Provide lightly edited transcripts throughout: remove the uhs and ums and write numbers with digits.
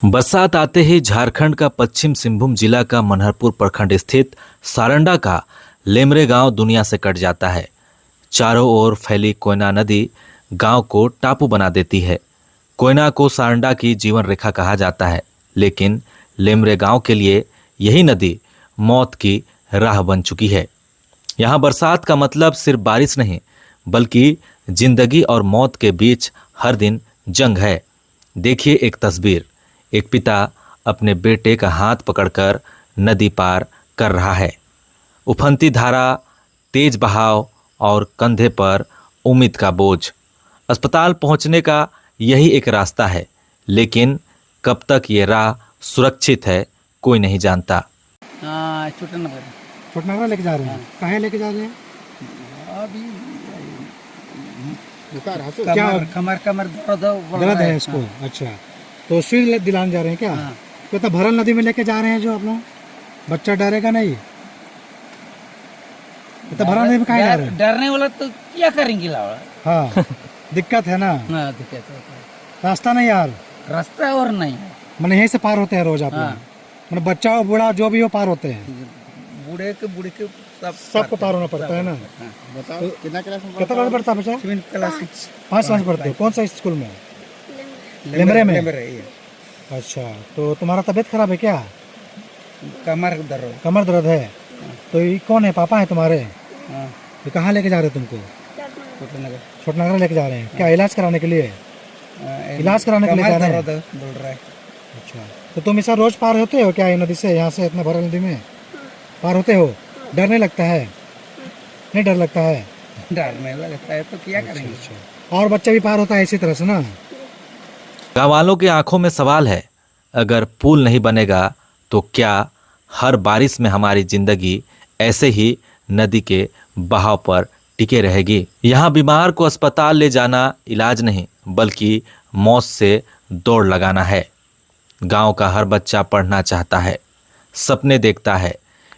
बरसात आते ही झारखंड का पश्चिम सिंहभूम जिला का मनहरपुर प्रखंड स्थित सारंडा का लेमरे गांव दुनिया से कट जाता है। चारों ओर फैली कोयना नदी गांव को टापू बना देती है। कोयना को सारंडा की जीवन रेखा कहा जाता है, लेकिन लेमरे गांव के लिए यही नदी मौत की राह बन चुकी है। यहाँ बरसात का मतलब सिर्फ बारिश नहीं, बल्कि जिंदगी और मौत के बीच हर दिन जंग है। देखिए एक तस्वीर। एक पिता अपने बेटे का हाथ पकड़कर नदी पार कर रहा है। उफनती धारा, तेज बहाव और कंधे पर उम्मीद का बोझ। अस्पताल पहुंचने का यही एक रास्ता है, लेकिन कब तक ये राह सुरक्षित है कोई नहीं जानता। छोटनगरा लेके जा रहे हैं। कहाँ लेके जा रहे हैं? अभी क्या कमर कमर दर्द है इसको? अच्छा, तो सुई दिलाने जा रहे हैं क्या? हाँ। तो भरल नदी में लेके जा रहे हैं जो आप लोग? बच्चा डरेगा नहीं? तो भरल नदी में कहाँ जा रहे हैं? डरने वाला तो क्या करेंगे लावा? हाँ, दिक्कत है ना? हाँ, दिक्कत है। रास्ता नहीं यार, रास्ता और नहीं है। मैंने यहीं से पार होते हैं रोज आप लोग? हाँ। मतलब बच्चा हो बूढ़ा जो भी हो पार होते हैं? बूढ़े के सबको पार होना पड़ता है ना? हाँ। बताओ कितना क्लास पढ़ता है बच्चा? 5 क्लास पढ़ते हो? कौन सा स्कूल में? लेमरे में? अच्छा, तो तुम्हारा तबीयत खराब है क्या? कमर दर्द है? तो ये कौन है? पापा है तुम्हारे? हाँ। तो कहाँ लेके जा रहे हो तुमको? छोटनगरा लेके जा रहे हैं क्या? इलाज कराने के लिए? इलाज कराने के लिए जा रहे हैं? बोल रहा है। अच्छा, तो तुम ऐसा रोज पार होते हो क्या ये नदी से? यहाँ से इतना भरल नदी में पार होते हो? डर नहीं लगता है? नहीं डर लगता है? डरने लगता है तो क्या करेंगे? अच्छा, और बच्चा भी पार होता है इसी तरह से ना? गाँव वालों की आंखों में सवाल है, अगर पुल नहीं बनेगा तो क्या हर बारिश में हमारी जिंदगी ऐसे ही नदी के बहाव पर टिके रहेगी? यहाँ बीमार को अस्पताल ले जाना इलाज नहीं, बल्कि मौत से दौड़ लगाना है। गांव का हर बच्चा पढ़ना चाहता है, सपने देखता है,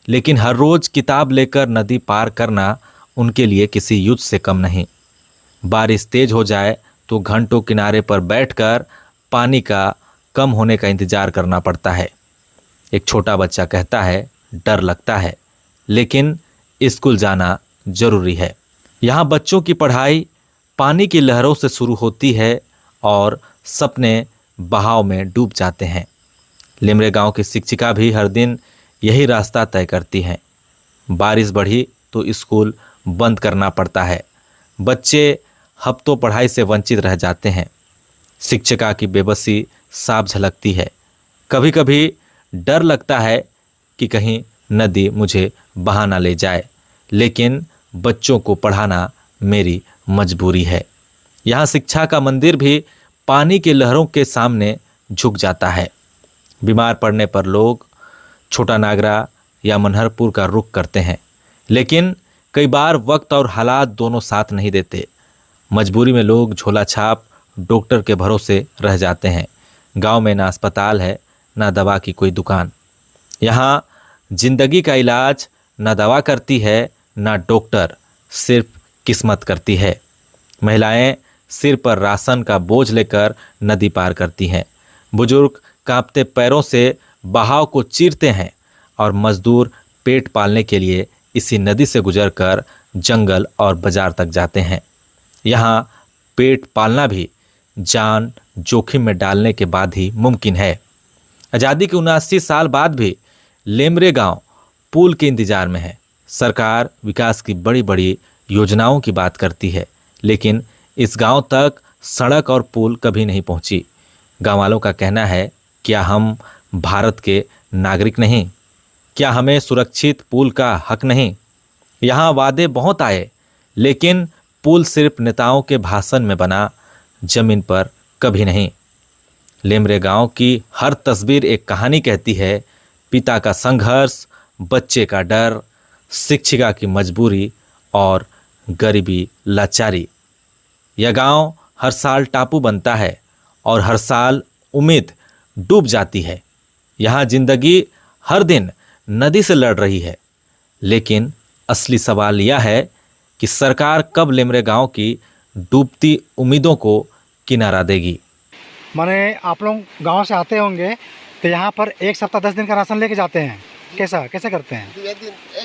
लेकिन हर रोज किताब लेकर नदी पार करना उनके लिए किसी युद्ध से कम नहीं। बारिश तेज हो जाए तो घंटों किनारे पर बैठकर पानी का कम होने का इंतजार करना पड़ता है। एक छोटा बच्चा कहता है डर लगता है, लेकिन स्कूल जाना जरूरी है। यहाँ बच्चों की पढ़ाई पानी की लहरों से शुरू होती है और सपने बहाव में डूब जाते हैं। लेमरे गांव की शिक्षिका भी हर दिन यही रास्ता तय करती हैं। बारिश बढ़ी तो स्कूल बंद करना पड़ता है। बच्चे हफ्तों पढ़ाई से वंचित रह जाते हैं। शिक्षिका की बेबसी साफ झलकती है। कभी कभी डर लगता है कि कहीं नदी मुझे बहा ना ले जाए, लेकिन बच्चों को पढ़ाना मेरी मजबूरी है। यहाँ शिक्षा का मंदिर भी पानी की लहरों के सामने झुक जाता है। बीमार पड़ने पर लोग छोटा नागरा या मनहरपुर का रुख करते हैं, लेकिन कई बार वक्त और हालात दोनों साथ नहीं देते। मजबूरी में लोग झोला छाप डॉक्टर के भरोसे रह जाते हैं। गांव में ना अस्पताल है, ना दवा की कोई दुकान। यहाँ जिंदगी का इलाज ना दवा करती है, ना डॉक्टर, सिर्फ किस्मत करती है। महिलाएं सिर पर राशन का बोझ लेकर नदी पार करती हैं। बुजुर्ग कांपते पैरों से बहाव को चीरते हैं और मजदूर पेट पालने के लिए इसी नदी से गुजरकर जंगल और बाजार तक जाते हैं। यहाँ पेट पालना भी जान जोखिम में डालने के बाद ही मुमकिन है। आज़ादी के 79 साल बाद भी लेमरे गांव पुल के इंतजार में है। सरकार विकास की बड़ी बड़ी योजनाओं की बात करती है, लेकिन इस गांव तक सड़क और पुल कभी नहीं पहुंची। गांव वालों का कहना है, क्या हम भारत के नागरिक नहीं? क्या हमें सुरक्षित पुल का हक नहीं? यहाँ वादे बहुत आए, लेकिन पुल सिर्फ नेताओं के भाषण में बना, जमीन पर कभी नहीं। लेमरे गांव की हर तस्वीर एक कहानी कहती है। पिता का संघर्ष, बच्चे का डर, शिक्षिका की मजबूरी और गरीबी लाचारी। यह गांव हर साल टापू बनता है और हर साल उम्मीद डूब जाती है। यहाँ जिंदगी हर दिन नदी से लड़ रही है, लेकिन असली सवाल यह है कि सरकार कब लेमरे गांव की डूबती उम्मीदों को किनारा देगी। माने आप लोग गांव से आते होंगे तो यहाँ पर एक सप्ताह 10 दिन का राशन लेके जाते हैं, कैसा कैसे करते हैं? एक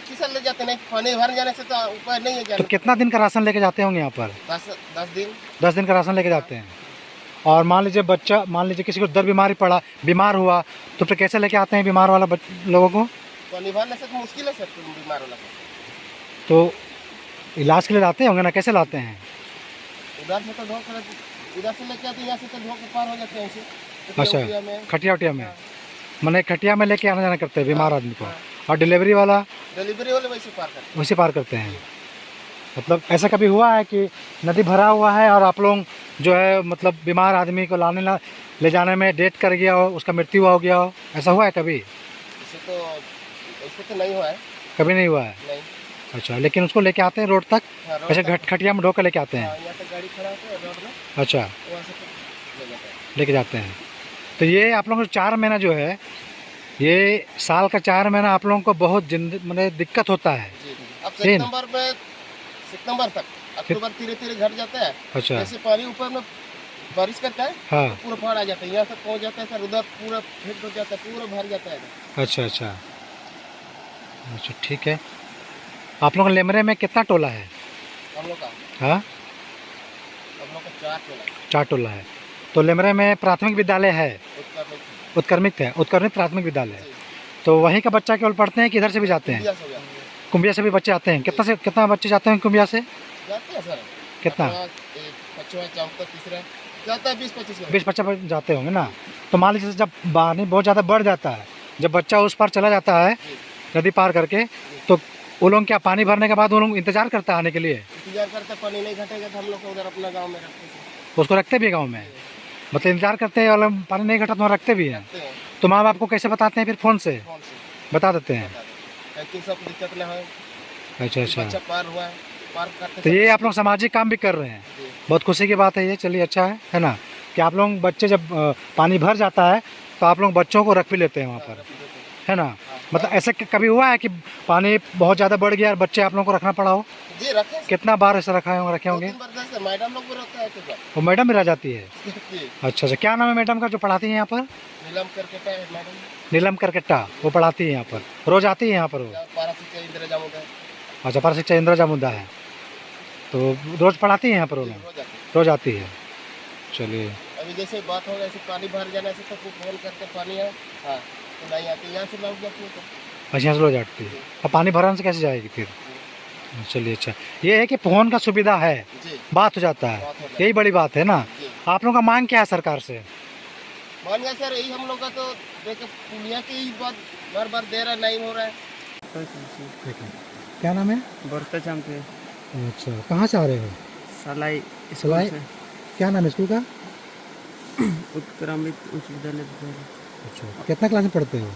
ही साल ले जाते नहीं, पानी भर जाने से तो उपाय नहीं है तो जाने। कितना दिन का राशन लेके जाते होंगे यहाँ पर? 10 दिन। 10 दिन का राशन लेके जाते हैं। और मान लीजिए किसी को दर्द बीमार हुआ तो फिर कैसे लेके आते हैं बीमार वाला लोगों को? पानी भरने से तो मुश्किल है सर, बीमार वाला से। तो इलाज के लिए लाते होंगे ना, कैसे लाते हैं? उधर से तो उधर से लेके आते हैं, यहाँ से तो ढोक के पार हो जाते हैं ऐसे। अच्छा, खटिया में। खटिया में मैंने खटिया में लेके आना जाना करते हैं बीमार आदमी को। और डिलीवरी वाला डिलीवरी वाले वैसे पार करते हैं। वैसे पार करते हैं। मतलब ऐसा कभी हुआ है कि नदी भरा हुआ है और आप लोग जो है मतलब बीमार आदमी को ले जाने में डेथ कर गया हो, उसका मृत्यु हो गया हो, ऐसा हुआ है कभी? ऐसे तो नहीं हुआ है। कभी नहीं हुआ है। नहीं। अच्छा, लेकिन उसको लेके आते हैं रोड तक? हाँ, रोड ऐसे तक। खटिया में ढोकर लेके आते हाँ, हैं? यहाँ तक गाड़ी खड़ा होता है रोड में, अच्छा, वहाँ से तो ले जाते हैं। लेके जाते हैं। तो ये आप लोगों को 4 महीना जो है, ये साल का 4 महीना आप लोगों को बहुत मतलब दिक्कत होता है। जी। अब तीन। सितंबर तक, अक्टूबर धीरे धीरे घट जाता है। अच्छा। जैसे पानी ऊपर में बारिश करता है, हाँ। तो पूरा बाढ़ आ जाता है, यहाँ तक पहुँच जाता है सर, उधर पूरा हिट हो जाता है, पूरा भर जाता है। अच्छा, ठीक है। आप लोग लेमरे में कितना टोला है? हम लोग का हाँ, 4 टोला। 4 टोला है। तो लेमरे में प्राथमिक विद्यालय है? उत्क्रमित प्राथमिक विद्यालय। तो वहीं का बच्चा केवल पढ़ते हैं कि इधर से भी जाते हैं? कुंभिया से भी बच्चे आते हैं? कितना बच्चे जाते हैं कुंभिया से? जाते हैं सर। कितना? 20-25 जाते होंगे ना। तो मान लीजिए जब पानी बहुत ज़्यादा बढ़ जाता है, जब बच्चा उस पार चला जाता है नदी पार करके, तो वो लोग क्या पानी भरने के बाद वो लोग इंतजार करता है आने के लिए? इंतजार करते, पानी नहीं घटेगा तो हम लोग को उधर अपना गांव में रखते हैं। उसको रखते भी गांव में? मतलब इंतजार करते हैं और पानी नहीं घटा तो वहाँ रखते भी हैं? रखते हैं। तो माँ बाप को कैसे बताते हैं फिर? फ़ोन से फोन से बता देते हैं? ताकि सब दिक्कत ना हो। अच्छा। बच्चा पार हुआ, पार करते तो ये आप लोग सामाजिक काम भी कर रहे हैं, जी। बहुत खुशी की बात है ये। चलिए, अच्छा है ना कि आप लोग बच्चे जब पानी भर जाता है तो आप लोग बच्चों को रख भी लेते हैं वहाँ पर, है ना? मतलब ऐसे कभी हुआ है कि पानी बहुत ज़्यादा बढ़ गया और बच्चे आप लोगों को रखना पड़ा हो? जी रखे। कितना बार ऐसा रखे होंगे? 2-3 बार जैसे मैडम लोग भी रखते हैं तो वो मैडम भी रह जाती है? जी। अच्छा, क्या नाम है मैडम का जो पढ़ाती है यहाँ पर? नीलम करके है मैडम, नीलम करकेट्टा, वो पढ़ाती है यहाँ पर, रोज़ आती है यहाँ पर वो? पारा से इंदिरा जामुन है, अच्छा, पर शिक्षा इंदिरा जामुद्दा है, तो रोज़ पढ़ाती है यहाँ पर वो लोग? रोज आते हैं। रोज़ आती है। चलिए, अभी जैसे बात हो ऐसे पानी भर जाने से तो फोन करके पानी है, हाँ तो नहीं आती, यहाँ से लौट जाती है तो। अच्छा, यहाँ से रोज आती है। अब पानी भरने से कैसे जाएगी फिर? चलिए, अच्छा ये है कि फोन का सुविधा है, जी। बात हो जाता है, बात हो जाता यही बड़ी बात है ना। जी। आप लोगों का मांग क्या है सरकार से? मान गया सर, यही हम लोग का तो देखो पुलिया की ही बात बार बार दे रहा, नहीं हो रहा है। ठीक है, क्या नाम है? बढ़ते चमके अच्छा, कहाँ से आ रहे हो? सलाई सलाई, क्या नाम है स्कूल का? उत्क्रमित उच्च विद्यालय अच्छा, कितना क्लास में पढ़ते हो?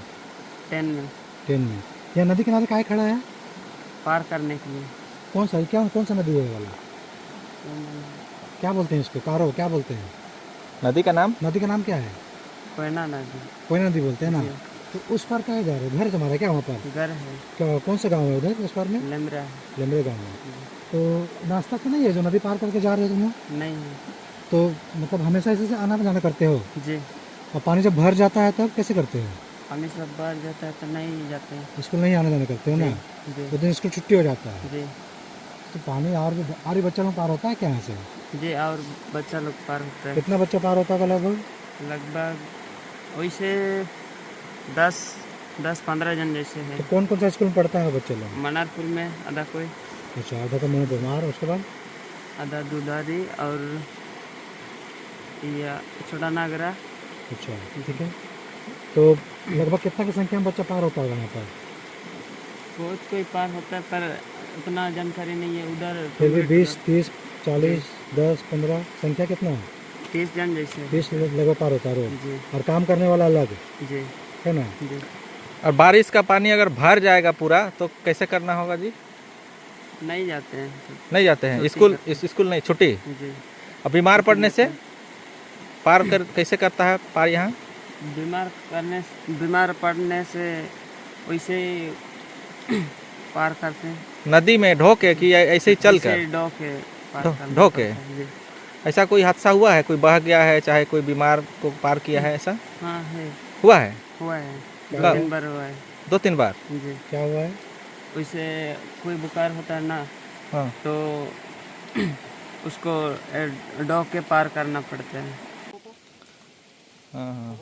10 में 10 में। यह नदी किनारे काहे खड़ा है? पार करने के लिए। कौन सा नदी है ये वाला? क्या बोलते हैं इसको? कारो क्या बोलते हैं? नदी का नाम? नदी का नाम क्या है? कोयना नदी। कोई नदी बोलते हैं ना। जी। तो उस पार कहाँ जा रहे हो? घर तुम्हारा क्या वहाँ पर? घर है क्या, कौन सा गांव है उधर उस पार में? लेमरा है। लेमरे गांव में। तो नाश्ता तो नहीं है जो नदी पार करके जा रहे हो तुम लोग? नहीं है तो मतलब हमेशा इसे से आना जाना करते हो? जी। और पानी जब भर जाता है तब कैसे करते हो? पानी सब बढ़ जाता है तो नहीं जाते हैं। स्कूल नहीं आना जाना करते हो ना? जी उस दिन स्कूल छुट्टी हो जाता है। जी तो पानी और भी बच्चा लोग पार होता है क्या यहाँ से? जी। और बच्चा लोग पार होता है कितना बच्चा पार होता है लगभग? लगभग वैसे 10-15 जन जैसे है। तो कौन कौन सा स्कूल में पढ़ता है बच्चे लोग? मनारपुर में आधा कोई, अच्छा, आधा का मुँह बीमार, उसके बाद आधा दुधारी और या छोटा नागरा। अच्छा, ठीक है। तो लगभग कितना की संख्या में बच्चा पार होता होगा यहाँ पर? बहुत कोई पार होता है पर उतना जानकारी नहीं है उधर। फिर भी 20, 30, 40, 10, 15 संख्या कितना है? 30 जन जैसे है। 30 लगभग पार होता है रोज। जी और काम करने वाला अलग जी है ना? जी। और बारिश का पानी अगर भर जाएगा पूरा तो कैसे करना होगा जी? नहीं जाते हैं नहीं जाते हैं छुट्टी स्कूल? करते स्कूल नहीं, छुट्टी। जी। अब बीमार पड़ने से कैसे करता है पार यहाँ? बीमार पड़ने से वैसे ही पार करते हैं। नदी में ढो के कि ऐसे ही चल कर? ढो के पार करना ढो के? पड़ता है, जी। ऐसा कोई हादसा हुआ है, कोई बह गया है, चाहे कोई बीमार को पार किया है, ऐसा हाँ है, हुआ है? हुआ है, क्या 2-3 बार हुआ है 2-3 बार? जी। क्या हुआ है? उसे कोई बुखार होता है ना, हाँ। तो उसको डॉग के पार करना पड़ता है। हाँ हाँ।